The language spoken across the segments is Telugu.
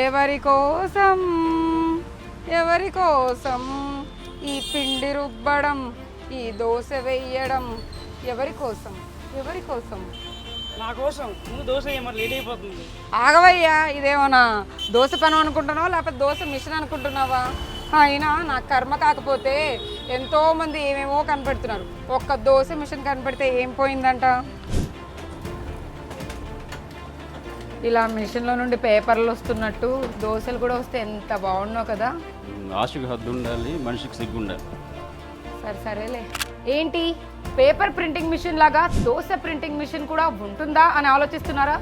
ఎవరి కోసం ఎవరి కోసం ఈ పిండి రుబ్బడం, ఈ దోశ వేయడం, ఎవరి కోసం ఎవరి కోసం? నా కోసం ముందు దోశ వేయమని లేట్ అయిపోతుంది. ఆగవయ్యా, ఇదేమన్నా దోశ పని అనుకుంటున్నావా లేకపోతే దోశ మిషన్ అనుకుంటున్నావా? అయినా నా కర్మ కాకపోతే ఎంతోమంది ఏమేమో కనిపెడుతున్నారు. ఒక్క దోశ మిషన్ కనిపెడితే ఏం పోయిందంట? ఇలా మిషన్లో నుండి పేపర్లు వస్తున్నట్టు దోశలు కూడా వస్తే ఎంత బాగున్నావు కదా. ఆశకు హద్దు ఉండాలి, మనిషికి సిగ్గు ఉండాలి. సరేలే. ఏంటి పేపర్ ప్రింటింగ్ మిషన్ లాగా దోశ ప్రింటింగ్ మిషన్ కూడా ఉంటుందా అని ఆలోచిస్తున్నారా?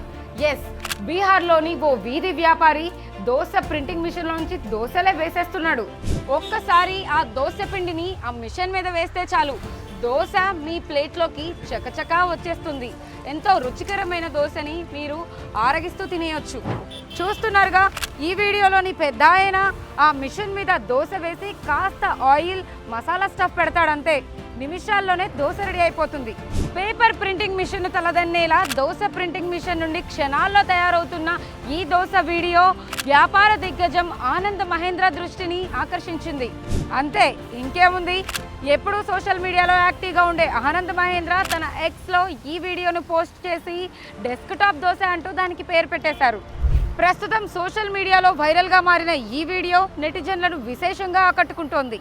ఎస్, బీహార్లోని ఓ వీధి వ్యాపారి దోశ ప్రింటింగ్ మిషన్ నుంచి దోశలే వేసేస్తున్నాడు. ఒక్కసారి ఆ దోశ పిండిని ఆ మిషన్ మీద వేస్తే చాలు, దోశ మీ ప్లేట్లోకి చకచకా వచ్చేస్తుంది. ఎంతో రుచికరమైన దోశని మీరు ఆరగిస్తూ తినేయొచ్చు. చూస్తున్నారుగా, ఈ వీడియోలోని పెద్ద ఆయన ఆ మిషన్ మీద దోశ వేసి కాస్త ఆయిల్, మసాలా స్టఫ్ పెడతాడంతే, నిమిషాల్లోనే దోశ రెడీ అయిపోతుంది. పేపర్ ప్రింటింగ్ మిషన్ తలదన్నేలా దోశ ప్రింటింగ్ మిషన్ నుండి క్షణాల్లో తయారవుతున్న ఈ దోశ వీడియో వ్యాపార దిగ్గజం ఆనంద్ మహేంద్ర దృష్టిని ఆకర్షించింది. అంతే, ఇంకేముంది. ఎప్పుడూ సోషల్ మీడియాలో యాక్టివ్గా ఉండే ఆనంద్ మహేంద్ర తన ఎక్స్లో ఈ వీడియోను పోస్ట్ చేసి డెస్క్టాప్ దోశ అంటూ దానికి పేరు పెట్టేశారు. ప్రస్తుతం సోషల్ మీడియాలో వైరల్గా మారిన ఈ వీడియో నెటిజన్లను విశేషంగా ఆకట్టుకుంటోంది.